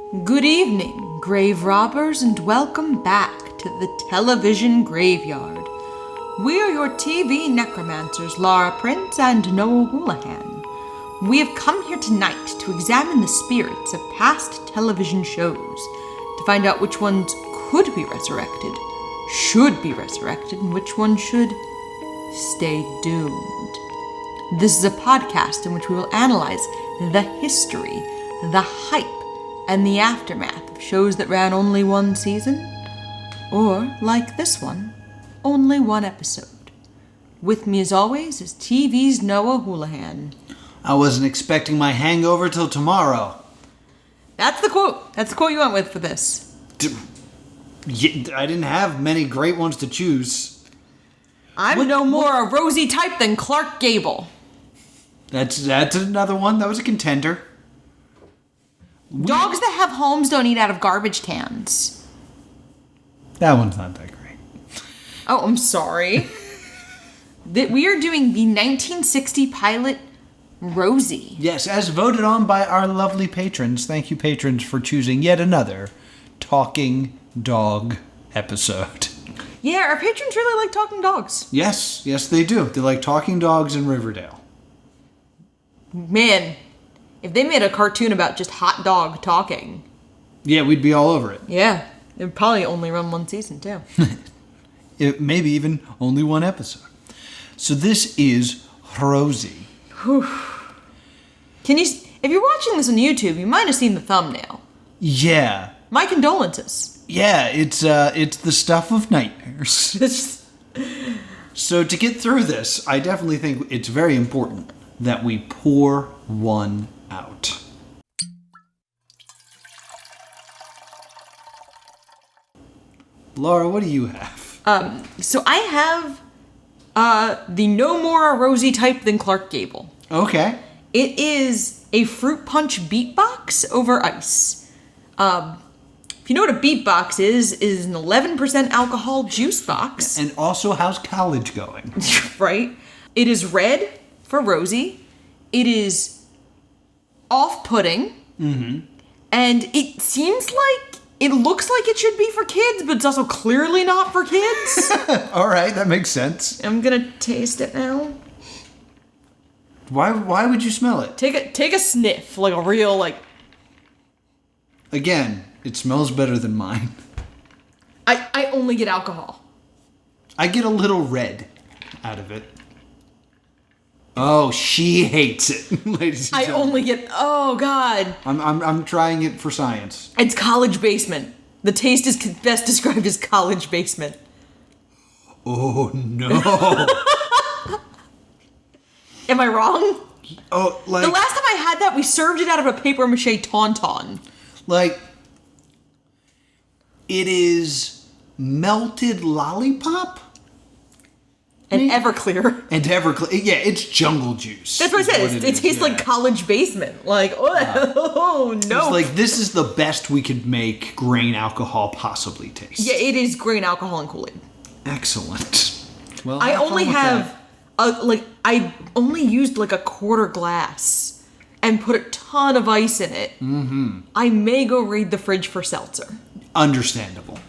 Good evening, grave robbers, and welcome back to the television graveyard. We are your TV necromancers, Laura Prince and Noah Houlihan. We have come here tonight to examine the spirits of past television shows, to find out which ones could be resurrected, should be resurrected, and which ones should stay doomed. This is a podcast in which we will analyze the history, the hype, and the aftermath of shows that ran only one season, or, like this one, only one episode. With me as always is TV's Noah Houlihan. I wasn't expecting my hangover till tomorrow. That's the quote. That's the quote you went with for this. I didn't have many great ones to choose. I'm no more a Rosie type than Clark Gable. That's another one. That was a contender. Dogs that have homes don't eat out of garbage cans. That one's not that great. Oh, I'm sorry. We are doing the 1960 pilot Rosie. Yes, as voted on by our lovely patrons. Thank you, patrons, for choosing yet another talking dog episode. Yeah, our patrons really like talking dogs. Yes, they do. They like talking dogs in Riverdale. Man, if they made a cartoon about just hot dog talking. Yeah, we'd be all over it. Yeah, it would probably only run one season, too. Maybe even only one episode. So this is Rosie. Whew. If you're watching this on YouTube, you might have seen the thumbnail. Yeah. My condolences. Yeah, it's the stuff of nightmares. So to get through this, I definitely think it's very important that we pour one out. Laura, what do you have? So I have the no more a Rosie type than Clark Gable. Okay. It is a fruit punch beatbox over ice. If you know what a beatbox is an 11% alcohol juice box. And also, how's college going? Right? It is red for Rosie. It is off-putting. Mm-hmm. And it looks like it should be for kids, but it's also clearly not for kids. All right, that makes sense. I'm gonna taste it now. Why would you smell it? Take a sniff, like a real, like... Again, it smells better than mine. I only get alcohol. I get a little red out of it. Oh, she hates it, ladies and gentlemen. I only get... Oh, God. I'm trying it for science. It's college basement. The taste is best described as college basement. Oh, no. Am I wrong? Oh, like... The last time I had that, we served it out of a papier-mâché tauntaun. Like, it is melted lollipop? And Everclear. And Everclear. Yeah, it's jungle juice. That's what I said. It tastes like college basement. Like, oh, no. It's like, this is the best we could make grain alcohol possibly taste. Yeah, it is grain alcohol and Kool-Aid. Excellent. Well, I only used like a quarter glass and put a ton of ice in it. Mm-hmm. I may go raid the fridge for seltzer. Understandable.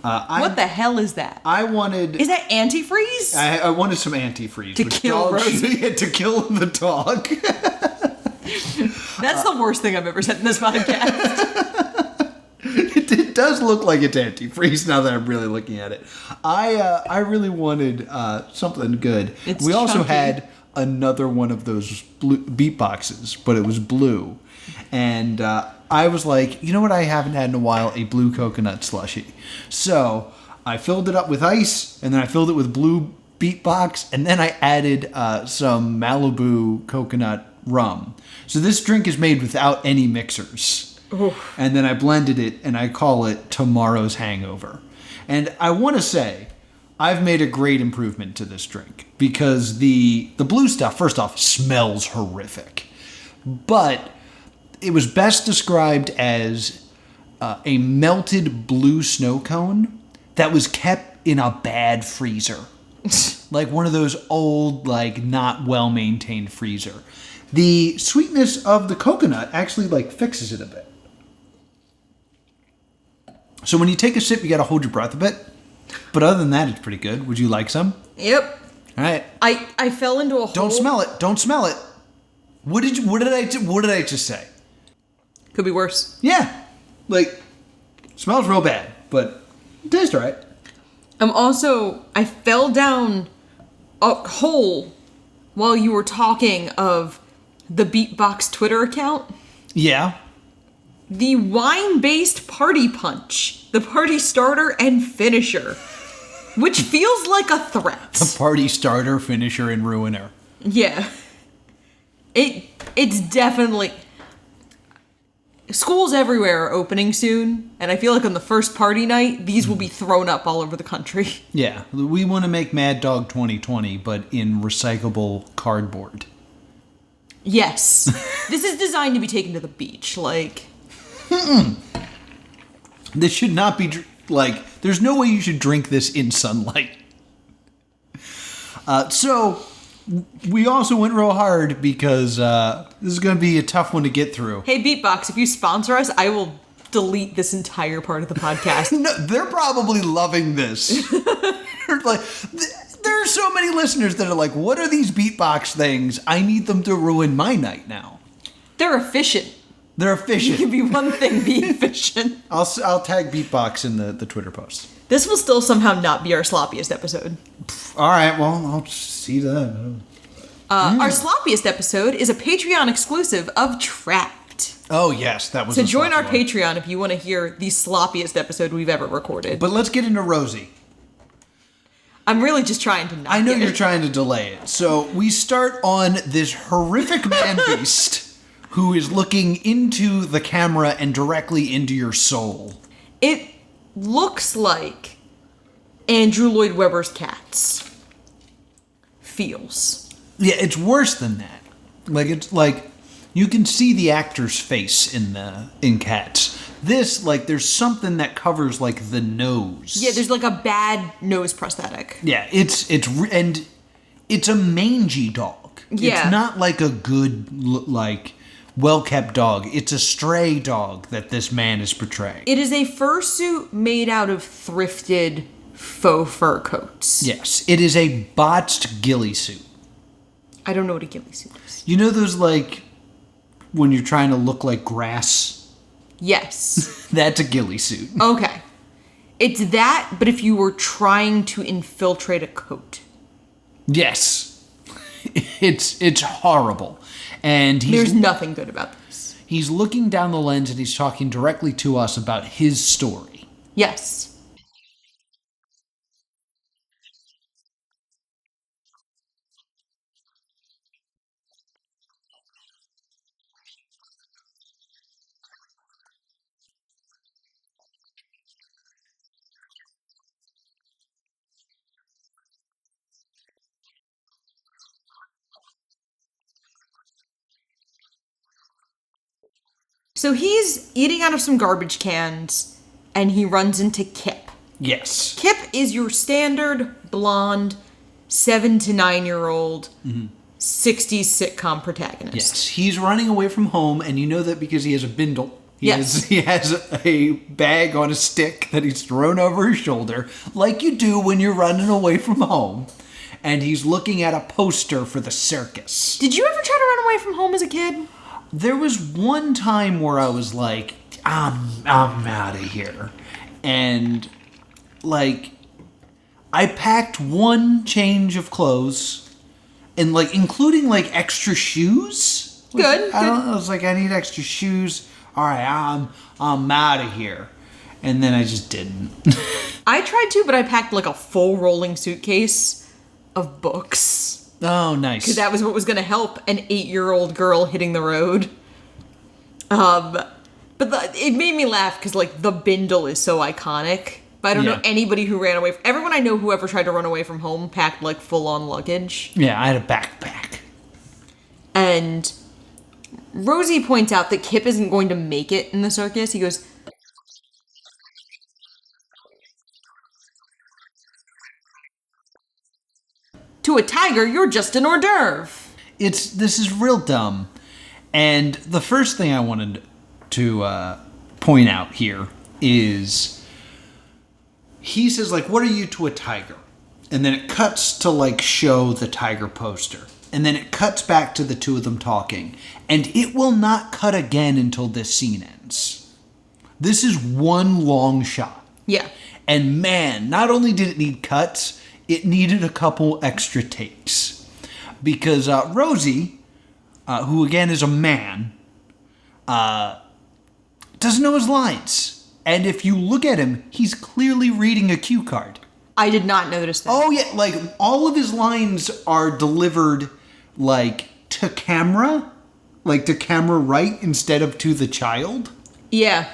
What the hell is that? Is that antifreeze? I wanted some antifreeze. To kill Rosie. Yeah, to kill the dog. That's the worst thing I've ever said in this podcast. It does look like it's antifreeze now that I'm really looking at it. I really wanted something good. It's we also chunky. had another one of those beatboxes, but it was blue. And I was like, you know what I haven't had in a while? A blue coconut slushie. So I filled it up with ice, and then I filled it with blue beatbox, and then I added some Malibu coconut rum. So this drink is made without any mixers. Oof. And then I blended it, and I call it Tomorrow's Hangover. And I want to say, I've made a great improvement to this drink, because the blue stuff, first off, smells horrific. But it was best described as a melted blue snow cone that was kept in a bad freezer. Like one of those old, like, not well-maintained freezer. The sweetness of the coconut actually, like, fixes it a bit. So when you take a sip, you got to hold your breath a bit. But other than that, it's pretty good. Would you like some? Yep. All right. I fell into a hole. Don't smell it. Don't smell it. What did I just say? Could be worse. Yeah. Like, smells real bad, but it tastes all right. I fell down a hole while you were talking of the Beatbox Twitter account. Yeah. The wine-based party punch. The party starter and finisher. Which feels like a threat. The party starter, finisher, and ruiner. Yeah. It's definitely... Schools everywhere are opening soon, and I feel like on the first party night, these will be thrown up all over the country. Yeah. We want to make Mad Dog 2020, but in recyclable cardboard. Yes. This is designed to be taken to the beach, like... This should not be, there's no way you should drink this in sunlight. So, we also went real hard because this is going to be a tough one to get through. Hey, Beatbox, if you sponsor us, I will delete this entire part of the podcast. No, they're probably loving this. There are so many listeners that are like, what are these beatbox things? I need them to ruin my night now. They're efficient. They're You efficient. can be one thing, be efficient. I'll tag beatbox in the Twitter post. This will still somehow not be our sloppiest episode. All right, well, I'll see that. Our sloppiest episode is a Patreon exclusive of Trapped. Oh, yes, that was So a join our sloppy one. Patreon if you want to hear the sloppiest episode we've ever recorded. But let's get into Rosie. I'm really just trying to not I know get you're it. trying to delay it. So we start on this horrific man-beast who is looking into the camera and directly into your soul. It looks like Andrew Lloyd Webber's Cats feels. Yeah, it's worse than that. It's like you can see the actor's face in Cats. This, there's something that covers the nose. Yeah, there's a bad nose prosthetic. Yeah, it's a mangy dog. Yeah. It's not a good well-kept dog. It's a stray dog that this man is portraying. It is a fursuit made out of thrifted faux fur coats. Yes, it is a botched ghillie suit. I don't know what a ghillie suit is. You know those when you're trying to look like grass? Yes. That's a ghillie suit. Okay. It's that, but if you were trying to infiltrate a coat. Yes. It's horrible. And There's nothing good about this. He's looking down the lens and he's talking directly to us about his story. Yes. So he's eating out of some garbage cans, and he runs into Kip. Yes. Kip is your standard blonde 7 to 9 year old 60s sitcom protagonist. Yes. He's running away from home, and you know that because he has a bindle. He Yes. has a bag on a stick that he's thrown over his shoulder, like you do when you're running away from home. And he's looking at a poster for the circus. Did you ever try to run away from home as a kid? There was one time where I was like, I'm out of here. And, I packed one change of clothes, and, including, extra shoes. Good. I was like, I need extra shoes. All right, I'm out of here. And then I just didn't. I tried to, but I packed a full rolling suitcase of books. Oh, nice. Because that was what was going to help an 8-year-old girl hitting the road. But it made me laugh because, the bindle is so iconic. But I don't know anybody who ran away. Everyone I know who ever tried to run away from home packed, full-on luggage. Yeah, I had a backpack. And Rosie points out that Kip isn't going to make it in the circus. He goes, to a tiger, you're just an hors d'oeuvre. This is real dumb. And the first thing I wanted to point out here is he says, like, what are you to a tiger? And then it cuts to, like, show the tiger poster. And then it cuts back to the two of them talking. And it will not cut again until this scene ends. This is one long shot. Yeah. And man, not only did it need cuts, it needed a couple extra takes. Because Rosie, who again is a man, doesn't know his lines. And if you look at him, he's clearly reading a cue card. I did not notice that. Oh, yeah. Like, all of his lines are delivered, like, to camera. Like, to camera right instead of to the child. Yeah.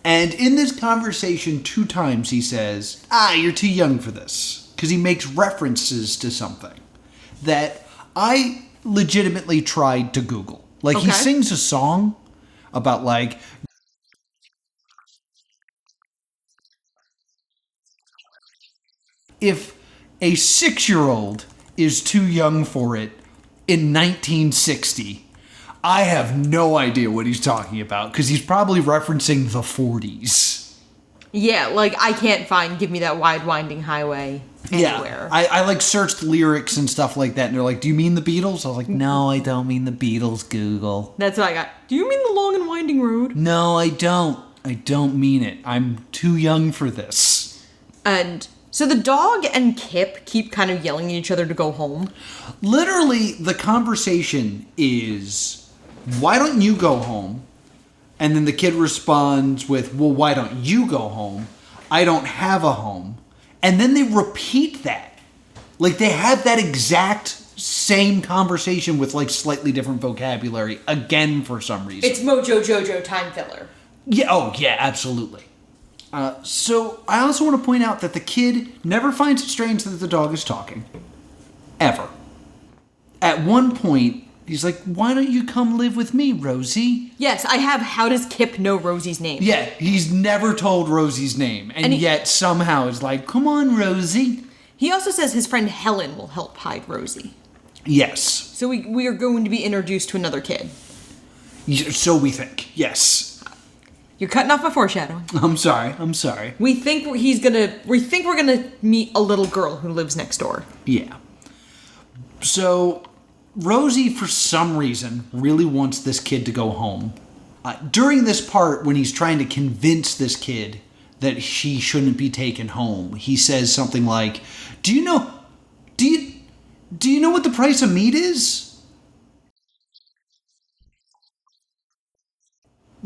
And in this conversation, 2 times he says, you're too young for this. Because he makes references to something that I legitimately tried to Google. Like, he sings a song about, like... If a 6-year-old is too young for it in 1960, I have no idea what he's talking about, because he's probably referencing the 40s. Yeah, like, I can't find Give Me That Wide Winding Highway anywhere. Yeah, I like, searched lyrics and stuff like that, and they're like, do you mean the Beatles? I was like, no, I don't mean the Beatles, Google. That's what I got. Do you mean the Long and Winding Road? No, I don't. I don't mean it. I'm too young for this. And... so the dog and Kip keep kind of yelling at each other to go home. Literally, the conversation is, why don't you go home? And then the kid responds with, well, why don't you go home? I don't have a home. And then they repeat that. Like, they have that exact same conversation with, like, slightly different vocabulary again for some reason. It's Mojo Jojo time filler. Yeah, oh, yeah, absolutely. So I also want to point out that the kid never finds it strange that the dog is talking. Ever. At one point, he's like, why don't you come live with me, Rosie? Yes, I have How Does Kip Know Rosie's Name? Yeah, he's never told Rosie's name. And yet somehow is like, come on, Rosie. He also says his friend Helen will help hide Rosie. Yes. So we are going to be introduced to another kid. So we think, yes. You're cutting off my foreshadowing. I'm sorry. We think we're gonna meet a little girl who lives next door. Yeah. So Rosie, for some reason, really wants this kid to go home. During this part, when he's trying to convince this kid that she shouldn't be taken home, he says something like, do you know what the price of meat is?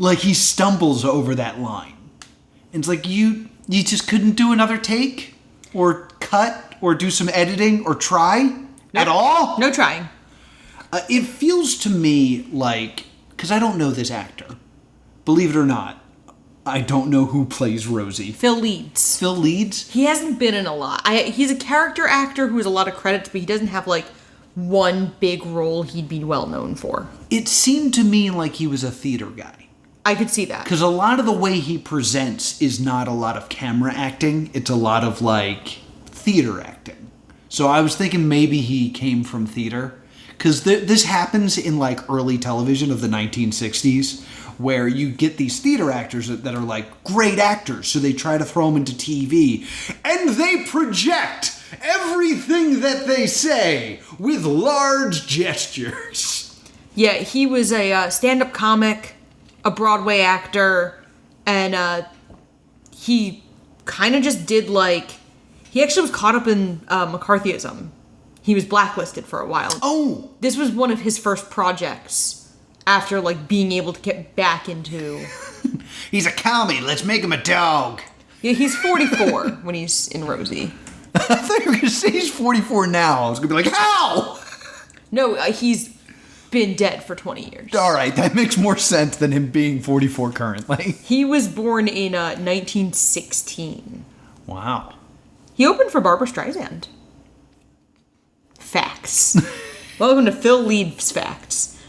Like, he stumbles over that line. And it's like, you just couldn't do another take? Or cut? Or do some editing? Or try? At all? No trying. It feels to me like... because I don't know this actor. Believe it or not, I don't know who plays Rosie. Phil Leeds. Phil Leeds? He hasn't been in a lot. He's a character actor who has a lot of credits, but he doesn't have, like, one big role he'd be well known for. It seemed to me like he was a theater guy. I could see that. Because a lot of the way he presents is not a lot of camera acting. It's a lot of, like, theater acting. So I was thinking maybe he came from theater. Because this happens in, like, early television of the 1960s, where you get these theater actors that are, like, great actors. So they try to throw them into TV. And they project everything that they say with large gestures. Yeah, he was a stand-up comic, a Broadway actor, and he kind of just did, like... he actually was caught up in McCarthyism. He was blacklisted for a while. Oh! This was one of his first projects after, like, being able to get back into... He's a commie. Let's make him a dog. Yeah, he's 44 when he's in Rosie. I thought you were going to say he's 44 now. I was going to be like, how? No, he's been dead for 20 years. All right, that makes more sense than him being 44 currently. He was born in 1916. Wow. He opened for Barbra Streisand. Facts. Welcome to Phil Leeds Facts.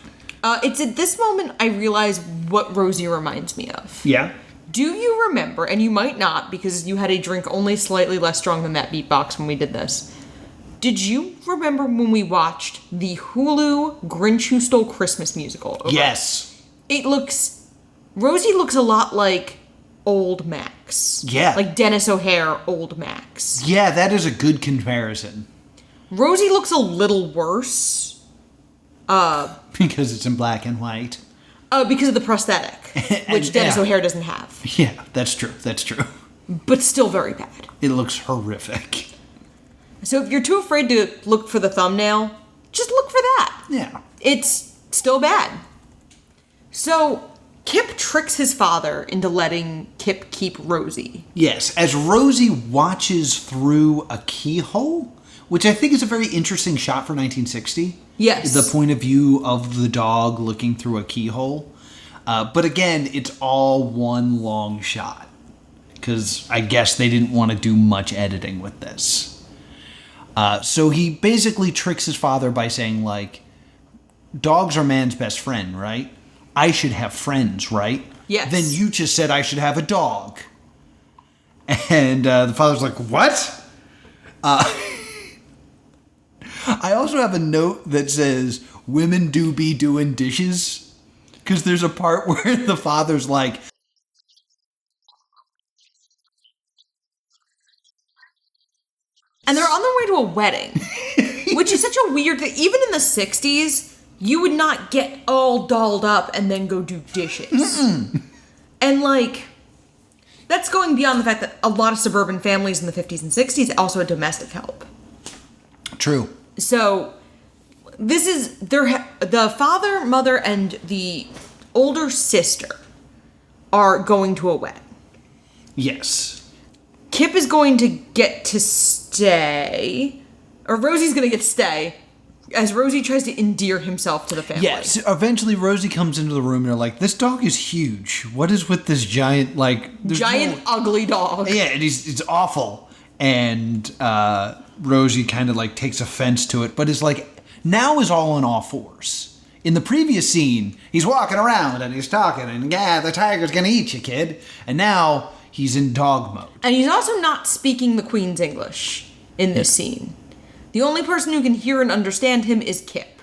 It's at this moment I realize what Rosie reminds me of. Yeah? Do you remember, and you might not because you had a drink only slightly less strong than that beatbox when we did this. Did you remember when we watched the Hulu Grinch Who Stole Christmas musical? Yes. Rosie looks a lot like old Max. Yeah. Like Dennis O'Hare, old Max. Yeah, that is a good comparison. Rosie looks a little worse. Because it's in black and white. Because of the prosthetic, which Dennis O'Hare doesn't have. Yeah, that's true. That's true. But still very bad. It looks horrific. So if you're too afraid to look for the thumbnail, just look for that. Yeah. It's still bad. So Kip tricks his father into letting Kip keep Rosie. Yes, as Rosie watches through a keyhole, which I think is a very interesting shot for 1960. Yes. The point of view of the dog looking through a keyhole. But again, it's all one long shot. Because I guess they didn't want to do much editing with this. So he basically tricks his father by saying, like, dogs are man's best friend, right? I should have friends, right? Yes. Then you just said I should have a dog. And the father's like, what? I also have a note that says, women do be doing dishes. Because there's a part where the father's like, and they're on their way to a wedding. Which is such a weird thing. Even in the 60s, you would not get all dolled up and then go do dishes. Mm-mm. And, like, that's going beyond the fact that a lot of suburban families in the 50s and 60s also had domestic help. True. So, this is the father, mother, and the older sister are going to a wedding. Yes. Kip is going to get to stay, or Rosie's going to get to stay, as Rosie tries to endear himself to the family. Yes, eventually Rosie comes into the room and they're like, this dog is huge. What is with this giant, like... ugly dog. Yeah, and it's awful. And Rosie kind of, like, takes offense to it, but is like, now is all on all fours. In the previous scene, he's walking around and he's talking, and yeah, the tiger's gonna eat you, kid. And now he's in dog mode. And he's also not speaking the Queen's English in this scene. The only person who can hear and understand him is Kip.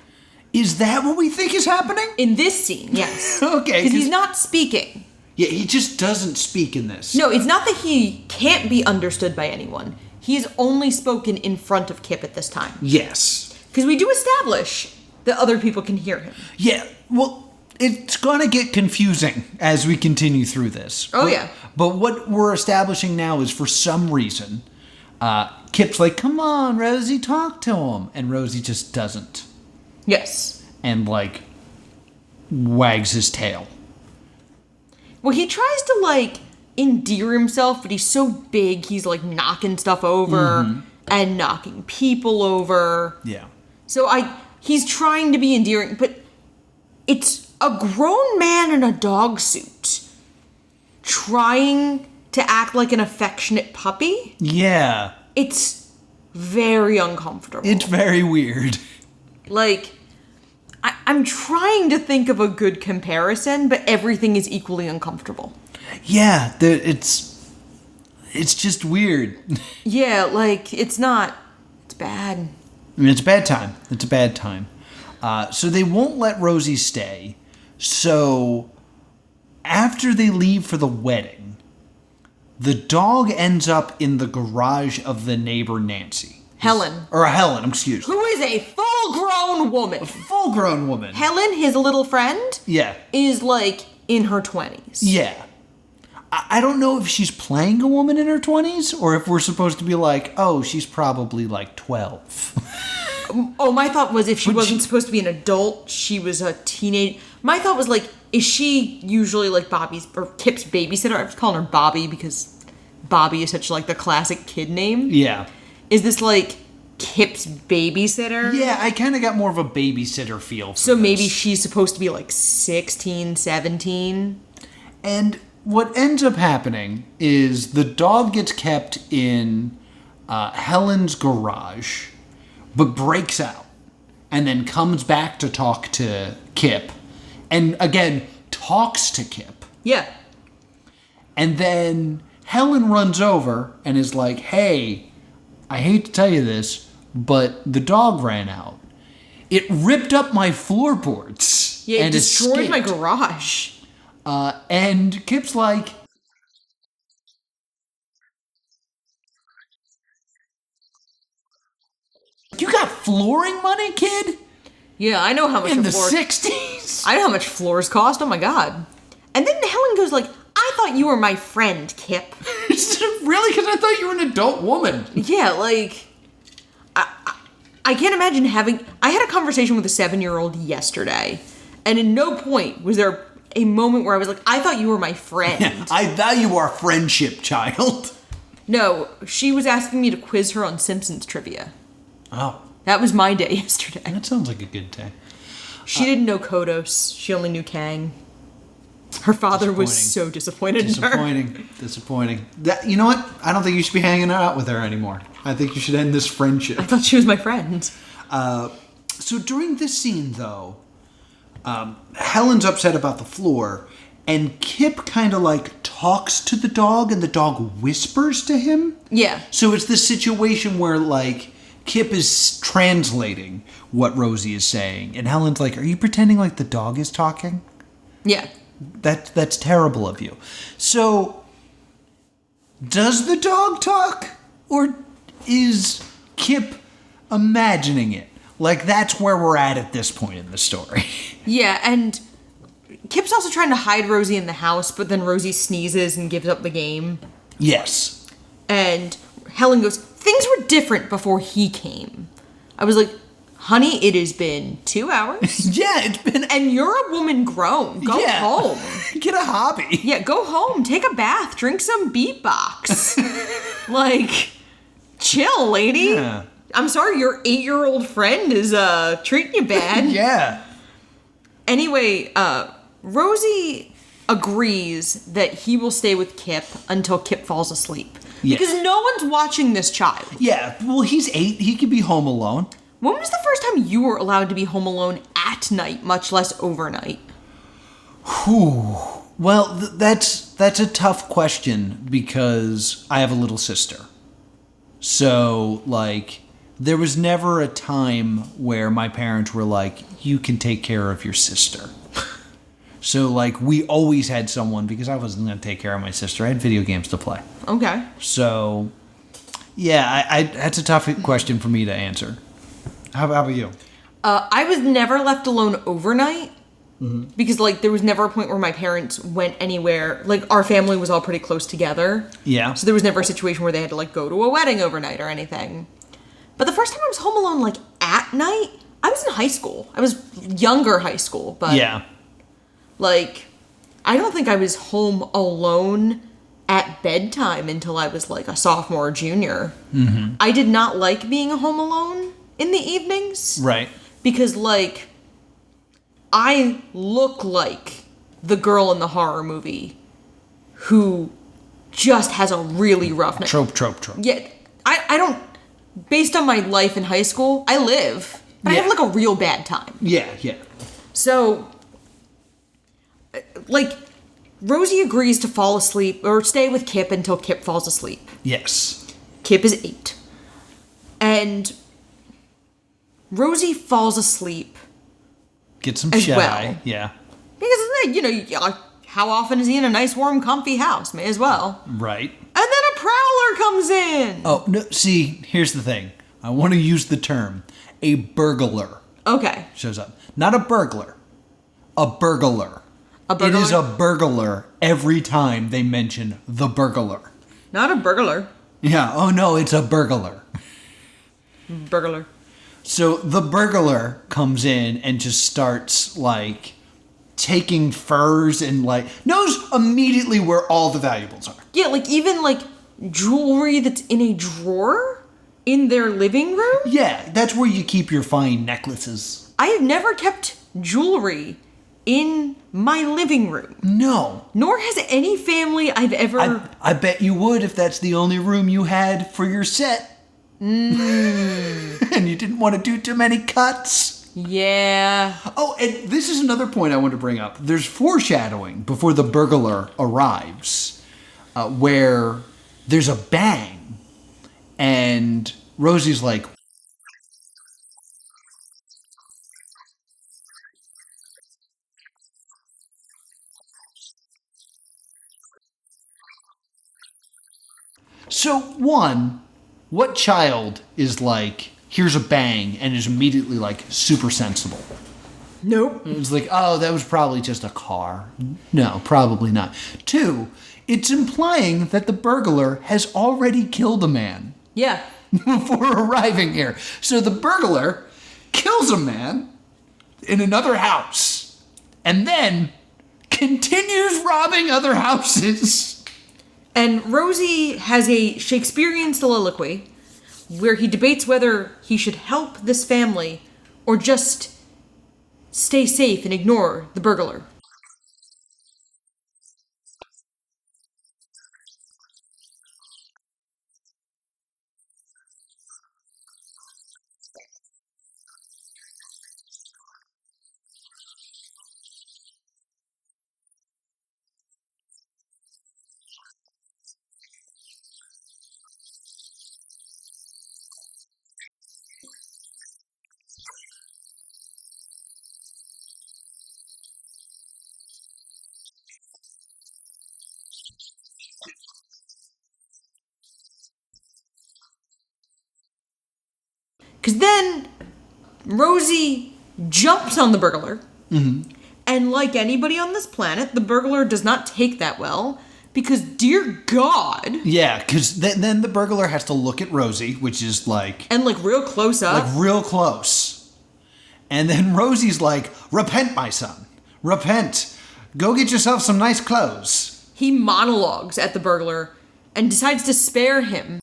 Is that what we think is happening? In this scene, yes. Okay. Because he's not speaking. Yeah, he just doesn't speak in this. No, it's not that he can't be understood by anyone. He is only spoken in front of Kip at this time. Yes. Because we do establish that other people can hear him. Yeah, well, it's going to get confusing as we continue through this. Oh, yeah. But what we're establishing now is, for some reason, Kip's like, come on, Rosie, talk to him. And Rosie just doesn't. Yes. And, like, wags his tail. Well, he tries to, like, endear himself, but he's so big, he's, like, knocking stuff over and knocking people over. Yeah. So he's trying to be endearing, but it's a grown man in a dog suit trying to act like an affectionate puppy. Yeah. It's very uncomfortable. It's very weird. Like, I'm trying to think of a good comparison, but everything is equally uncomfortable. Yeah, it's just weird. Yeah, like, it's bad. I mean, it's a bad time. It's a bad time. So they won't let Rosie stay. So after they leave for the wedding, the dog ends up in the garage of the neighbor Nancy. Helen, excuse me. who is a full-grown woman. Full-grown woman. Helen, his little friend, Yeah. is, like, in her 20s. Yeah. I don't know if she's playing a woman in her 20s, or if we're supposed to be like, oh, she's probably, like, 12. Oh, my thought was if she wasn't supposed to be an adult, she was a teenage. My thought was, like, is she usually, like, Bobby's or Kip's babysitter? I was calling her Bobby because Bobby is such, like, the classic kid name. Yeah. Is this, like, Kip's babysitter? Yeah, I kind of got more of a babysitter feel for So this. maybe she's supposed to be, like, 16, 17? And what ends up happening is the dog gets kept in Helen's garage, but breaks out, and then comes back to talk to Kip, and again, talks to Kip. Yeah. And then Helen runs over and is like, hey, I hate to tell you this, but the dog ran out. It ripped up my floorboards. Yeah, it and destroyed my escaped. garage. And Kip's like, You got flooring money, kid? Yeah, I know how much In a the floor... 60s? I know how much floors cost. Oh my god. And then Helen goes like, I thought you were my friend, Kip. Really? Because I thought you were an adult woman. Yeah, like... I can't imagine having... I had a conversation with a 7-year-old yesterday, and in no point was there a moment where I was like, I thought you were my friend. Yeah, I value our friendship, child. No, she was asking me to quiz her on Simpsons trivia. Oh. That was my day yesterday. That sounds like a good day. She didn't know Kodos. She only knew Kang. Her father was so disappointed in her. Disappointing. You know what? I don't think you should be hanging out with her anymore. I think you should end this friendship. I thought she was my friend. So during this scene, though, Helen's upset about the floor, and Kip kind of like talks to the dog, and the dog whispers to him. Yeah. So it's this situation where like Kip is translating what Rosie is saying, and Helen's like, "Are you pretending like the dog is talking?" Yeah. That's terrible of you. So, does the dog talk? Or is Kip imagining it? Like, that's where we're at this point in the story. Yeah, and Kip's also trying to hide Rosie in the house, but then Rosie sneezes and gives up the game. Yes. And Helen goes, things were different before he came. I was like, honey, it has been 2 hours. Yeah, it's been... And you're a woman grown. Go home. Get a hobby. Yeah, go home. Take a bath. Drink some beatbox. Like, chill, lady. Yeah. I'm sorry your 8-year-old friend is treating you bad. Yeah. Anyway, Rosie agrees that he will stay with Kip until Kip falls asleep. Yes. Because no one's watching this child. Yeah, well, he's 8. He could be home alone. When was the first time you were allowed to be home alone at night, much less overnight? Whew. Well, that's a tough question because I have a little sister. So, like, there was never a time where my parents were like, you can take care of your sister. So, like, we always had someone, because I wasn't going to take care of my sister. I had video games to play. Okay. So, yeah, that's a tough question for me to answer. How about you? I was never left alone overnight because, like, there was never a point where my parents went anywhere. Like, our family was all pretty close together. Yeah. So there was never a situation where they had to, like, go to a wedding overnight or anything. But the first time I was home alone, like, at night, I was in high school. I was younger high school, but... Yeah. Like, I don't think I was home alone at bedtime until I was, like, a sophomore or junior. Mm-hmm. I did not like being home alone in the evenings. Right. Because, like, I look like the girl in the horror movie who just has a really rough night. Trope. Yeah, I don't... Based on my life in high school, I live, but I have, like, a real bad time. Yeah. So, like, Rosie agrees to fall asleep, or stay with Kip until Kip falls asleep. Yes. Kip is 8. And Rosie falls asleep. Get some as shut well. eye. Yeah. Because, you know, how often is he in a nice, warm, comfy house? May as well. Right. And then a prowler comes in. Oh, no, see, here's the thing. I want to use the term. A burglar. Okay. Shows up. Not a burglar. A burglar. A burglar? It is a burglar every time they mention the burglar. Not a burglar. Yeah, oh no, it's a burglar. Burglar. So the burglar comes in and just starts, like, taking furs and, like, knows immediately where all the valuables are. Yeah, like, even, like, jewelry that's in a drawer in their living room? Yeah, that's where you keep your fine necklaces. I have never kept jewelry in my living room. No. Nor has any family I've ever... I bet you would if that's the only room you had for your set. And you didn't want to do too many cuts. Yeah. Oh, and this is another point I want to bring up. There's foreshadowing before the burglar arrives, where there's a bang, and Rosie's like, so one, what child is like, hears a bang and is immediately, like, super sensible. Nope. It's like, oh, that was probably just a car. No, probably not. 2, it's implying that the burglar has already killed a man. Yeah. Before arriving here. So the burglar kills a man in another house and then continues robbing other houses. And Rosie has a Shakespearean soliloquy where he debates whether he should help this family or just stay safe and ignore the burglar. Because then Rosie jumps on the burglar. Mm-hmm. And like anybody on this planet, the burglar does not take that well. Because, dear God. Yeah, because then the burglar has to look at Rosie, which is like... And like real close up. Like real close. And then Rosie's like, repent, my son. Repent. Go get yourself some nice clothes. He monologues at the burglar and decides to spare him.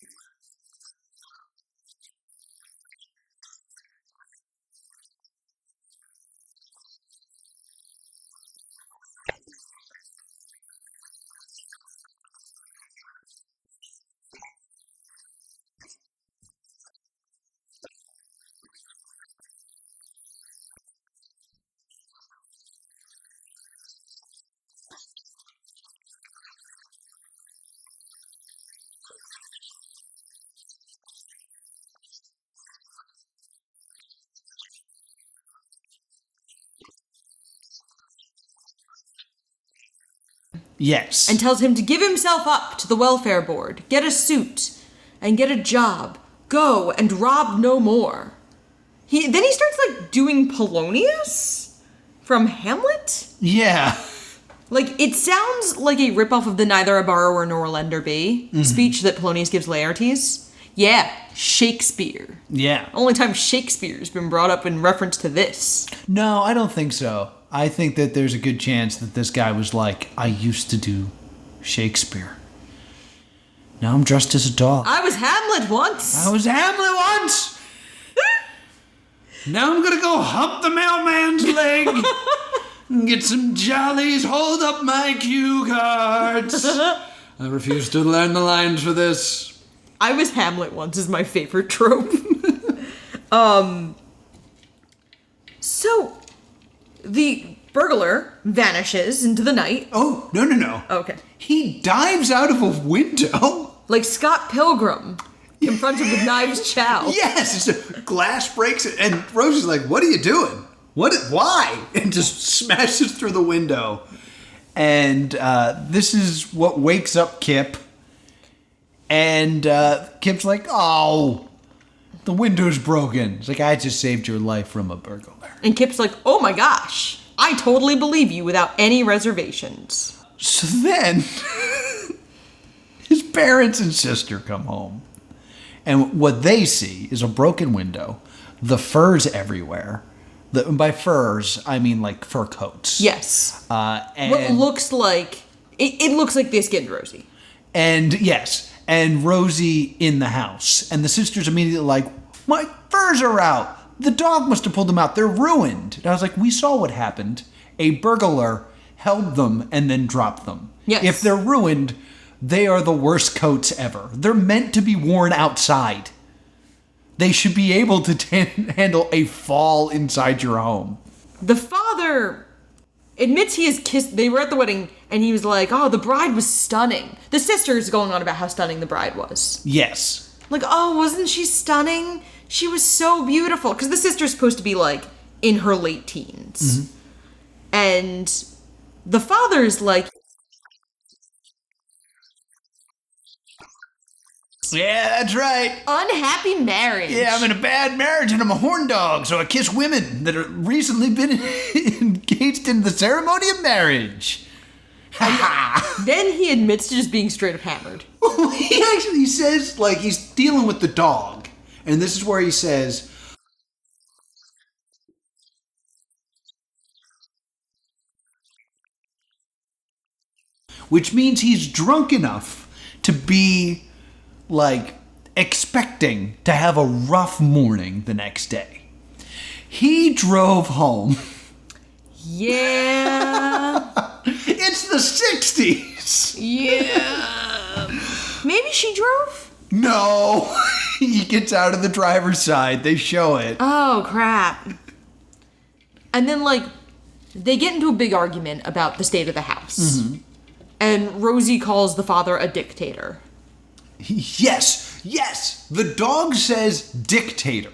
Yes. And tells him to give himself up to the welfare board, get a suit, and get a job. Go and rob no more. Then he starts, like, doing Polonius from Hamlet? Yeah. Like, it sounds like a ripoff of the neither a borrower nor a lender be speech that Polonius gives Laertes. Yeah, Shakespeare. Yeah. Only time Shakespeare's been brought up in reference to this. No, I don't think so. I think that there's a good chance that this guy was like, I used to do Shakespeare. Now I'm dressed as a dog. I was Hamlet once. Now I'm gonna go hump the mailman's leg and get some jollies, hold up my cue cards. I refuse to learn the lines for this. I was Hamlet once is my favorite trope. So the burglar vanishes into the night. Oh, no. Okay. He dives out of a window. Like Scott Pilgrim, confronted with Knives Chow. Yes, it's a glass breaks it, and Rosie's like, what are you doing? Why? And just smashes through the window. And this is what wakes up Kip. And Kip's like, oh, the window's broken. It's like, I just saved your life from a burglar. And Kip's like, oh my gosh, I totally believe you without any reservations. So then, his parents and sister come home. And what they see is a broken window, the furs everywhere. By furs, I mean like fur coats. Yes. And what looks like, it looks like they skinned Rosie. And yes, and Rosie in the house. And the sister's immediately like, my furs are out. The dog must have pulled them out. They're ruined. And I was like, we saw what happened. A burglar held them and then dropped them. Yes. If they're ruined, they are the worst coats ever. They're meant to be worn outside. They should be able to handle a fall inside your home. The father admits he has kissed. They were at the wedding, and he was like, oh, the bride was stunning. The sister's going on about how stunning the bride was. Yes. Like, oh, wasn't she stunning? She was so beautiful. Because the sister's supposed to be, like, in her late teens. Mm-hmm. And the father's like, Yeah, that's right. Unhappy marriage. Yeah, I'm in a bad marriage and I'm a horn dog, so I kiss women that have recently been engaged in the ceremony of marriage. Then he admits to just being straight up hammered. He actually says, like, he's dealing with the dog. And this is where he says, which means he's drunk enough to be, like, expecting to have a rough morning the next day. He drove home. Yeah. It's the 60s. Yeah. Maybe she drove? No. He gets out of the driver's side. They show it. Oh, crap. And then, like, they get into a big argument about the state of the house. Mm-hmm. And Rosie calls the father a dictator. Yes. The dog says dictator.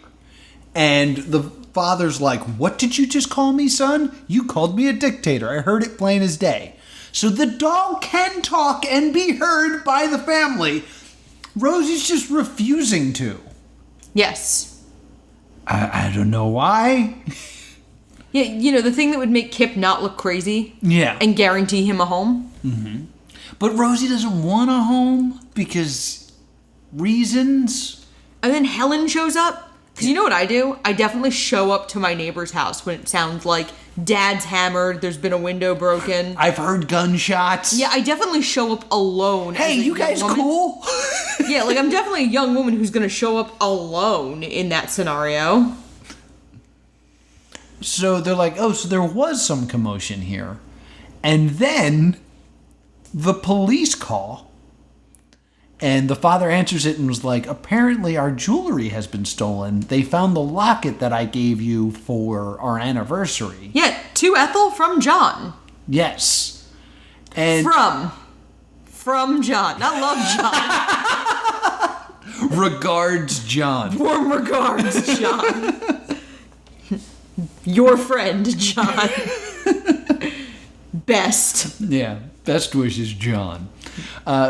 And the father's like, what did you just call me, son? You called me a dictator. I heard it plain as day. So the dog can talk and be heard by the family. Rosie's just refusing to. Yes. I don't know why. Yeah, you know, the thing that would make Kip not look crazy. Yeah. And guarantee him a home. Mm-hmm. But Rosie doesn't want a home because reasons. And then Helen shows up. Because you know what I do? I definitely show up to my neighbor's house when it sounds like Dad's hammered, there's been a window broken. I've heard gunshots. Yeah, I definitely show up alone. Hey, you guys cool? Yeah, like I'm definitely a young woman who's going to show up alone in that scenario. So they're like, oh, so there was some commotion here. And then the police call. And the father answers it and was like, apparently our jewelry has been stolen. They found the locket that I gave you for our anniversary. Yeah, to Ethel from John. Yes. And From John. Not love John. Regards, John. Warm regards, John. Your friend, John. Best. Yeah, best wishes, John.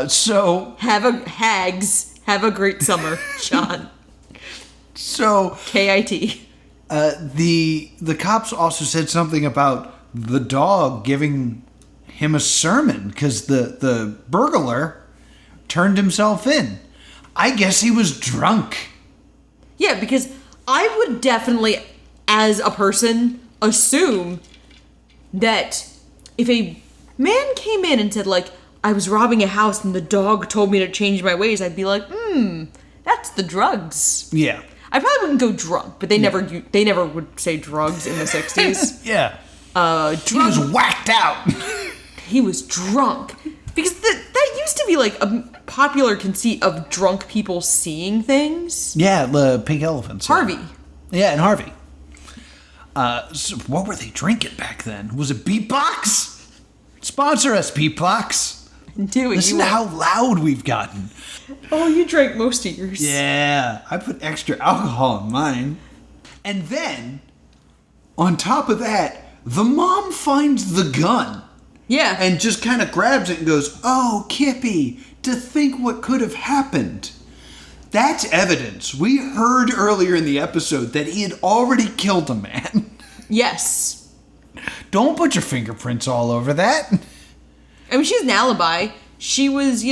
So have a great summer, John. So KIT. The cops also said something about the dog giving him a sermon because the burglar turned himself in. I guess he was drunk. Yeah, because I would definitely, as a person, assume that if a man came in and said, like, I was robbing a house and the dog told me to change my ways, I'd be like, that's the drugs. Yeah. I probably wouldn't go drunk, but they never would say drugs in the 60s. Yeah. He was whacked out. He was drunk. Because that used to be like a popular conceit of drunk people seeing things. Yeah, the pink elephants. Harvey. Yeah, and Harvey. So what were they drinking back then? Was it Beatbox? Sponsor us, Beatbox. Do it. Listen to how loud we've gotten. Oh, you drank most of yours. Yeah, I put extra alcohol in mine. And then, on top of that, the mom finds the gun. Yeah. And just kind of grabs it and goes, oh, Kippy, to think what could have happened. That's evidence. We heard earlier in the episode that he had already killed a man. Yes. Don't put your fingerprints all over that. I mean, she has an alibi. She was,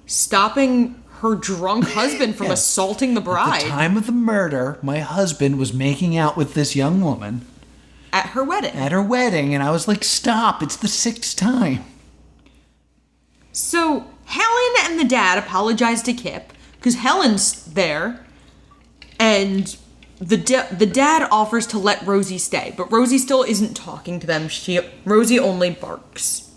stopping her drunk husband from assaulting the bride. At the time of the murder, my husband was making out with this young woman. At her wedding. And I was like, stop, it's the 6th time. So, Helen and the dad apologize to Kip, because Helen's there, and the dad offers to let Rosie stay, but Rosie still isn't talking to them. Rosie only barks.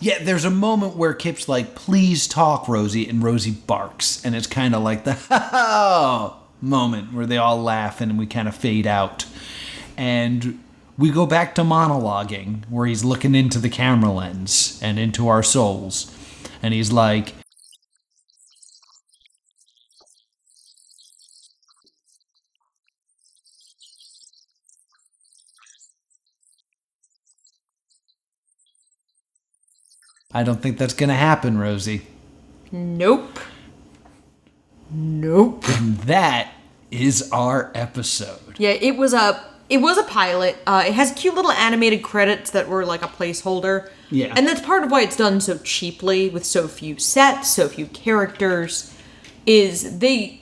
Yeah, there's a moment where Kip's like, please talk, Rosie, and Rosie barks. And it's kind of like the moment where they all laugh and we kind of fade out. And we go back to monologuing, where he's looking into the camera lens and into our souls. And he's like, I don't think that's going to happen, Rosie. Nope. Nope. And that is our episode. Yeah, it was a pilot. It has cute little animated credits that were like a placeholder. Yeah. And that's part of why it's done so cheaply with so few sets, so few characters, is they're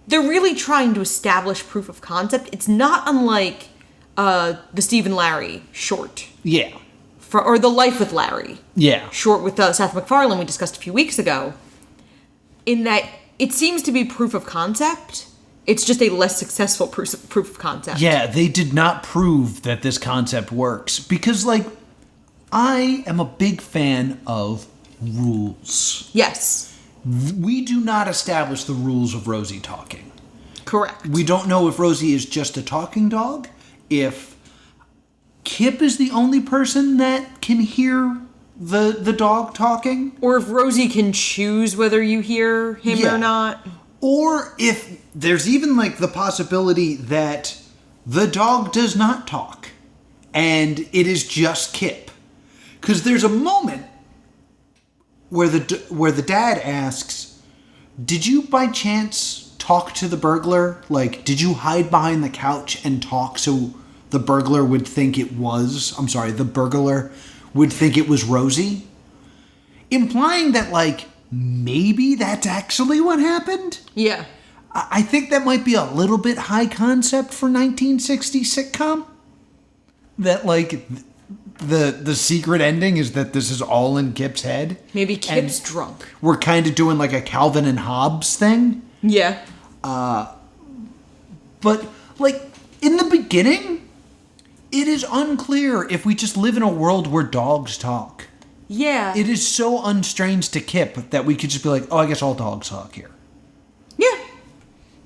really trying to establish proof of concept. It's not unlike the Steve and Larry short. Yeah. Or The Life with Larry. Yeah. Short with Seth MacFarlane we discussed a few weeks ago. In that it seems to be proof of concept. It's just a less successful proof of concept. Yeah, they did not prove that this concept works. Because, like, I am a big fan of rules. Yes. We do not establish the rules of Rosie talking. Correct. We don't know if Rosie is just a talking dog, if Kip is the only person that can hear the dog talking. Or if Rosie can choose whether you hear him or not. Or if there's even like the possibility that the dog does not talk and it is just Kip. Because there's a moment where the dad asks, did you by chance talk to the burglar? Like, did you hide behind the couch and talk so the burglar would think it was... I'm sorry, the burglar would think it was Rosie? Implying that, like, maybe that's actually what happened? Yeah. I think that might be a little bit high concept for 1960 sitcom. That, like, the secret ending is that this is all in Kip's head. Maybe Kip's drunk. We're kind of doing, like, a Calvin and Hobbes thing. Yeah. But, like, in the beginning, it is unclear if we just live in a world where dogs talk. Yeah. It is so unstrange to Kip that we could just be like, oh, I guess all dogs talk here. Yeah.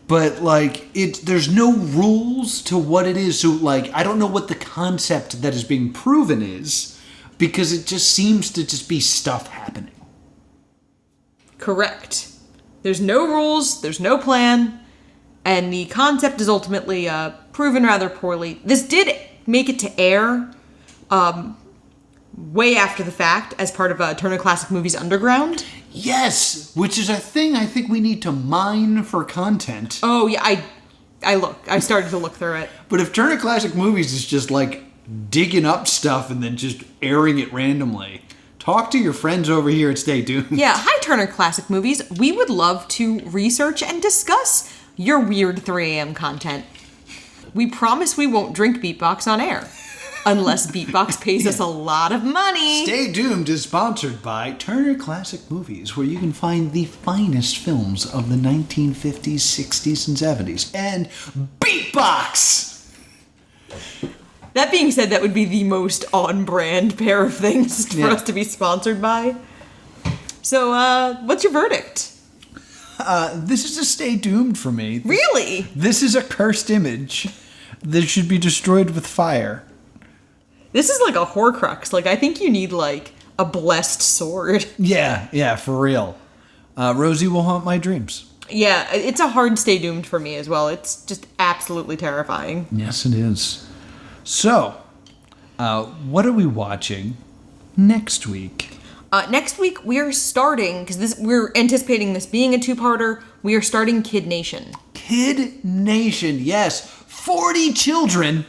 But, like, there's no rules to what it is. So, like, I don't know what the concept that is being proven is, because it just seems to just be stuff happening. Correct. There's no rules, there's no plan, and the concept is ultimately proven rather poorly. This did make it to air way after the fact as part of Turner Classic Movies Underground. Yes, which is a thing I think we need to mine for content. Oh, yeah, I started to look through it. But if Turner Classic Movies is just, like, digging up stuff and then just airing it randomly, talk to your friends over here at Stay Tuned. Yeah, hi Turner Classic Movies. We would love to research and discuss your weird 3 a.m. content. We promise we won't drink Beatbox on air. Unless Beatbox pays us a lot of money. Stay Doomed is sponsored by Turner Classic Movies, where you can find the finest films of the 1950s, 60s, and 70s. And Beatbox! That being said, that would be the most on-brand pair of things for us to be sponsored by. So, what's your verdict? This is a Stay Doomed for me. Really? This is a cursed image that should be destroyed with fire. This is like a Horcrux. Like, I think you need, like, a blessed sword. Yeah, for real. Rosie will haunt my dreams. Yeah, it's a hard Stay Doomed for me as well. It's just absolutely terrifying. Yes, it is. So, what are we watching next week? Next week, we are starting, because we're anticipating this being a 2-parter, we are starting Kid Nation. Kid Nation, yes. 40 children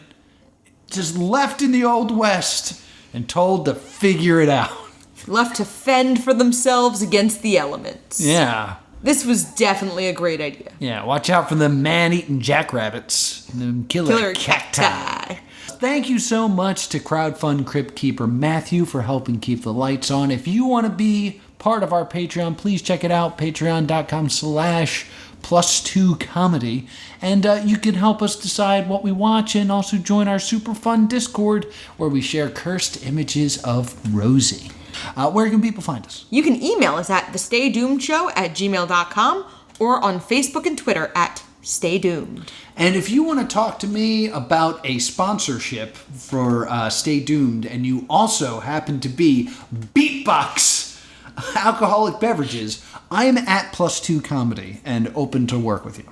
just left in the Old West and told to figure it out. Left to fend for themselves against the elements. Yeah. This was definitely a great idea. Yeah, watch out for the man-eating jackrabbits and them killer cacti. Thank you so much to crowdfund Cryptkeeper Mathew for helping keep the lights on. If you want to be part of our Patreon, please check it out, patreon.com/+2comedy. And you can help us decide what we watch and also join our super fun Discord where we share cursed images of Rosie. Where can people find us? You can email us at thestaydoomedshow@gmail.com or on Facebook and Twitter at Stay Doomed. And if you want to talk to me about a sponsorship for Stay Doomed and you also happen to be Beatbox alcoholic beverages, I am at +2comedy and open to work with you.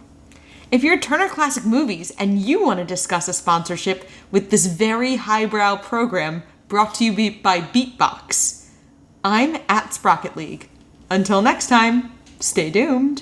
If you're Turner Classic Movies and you want to discuss a sponsorship with this very highbrow program brought to you by Beatbox, I'm at Sprocket League. Until next time, stay doomed.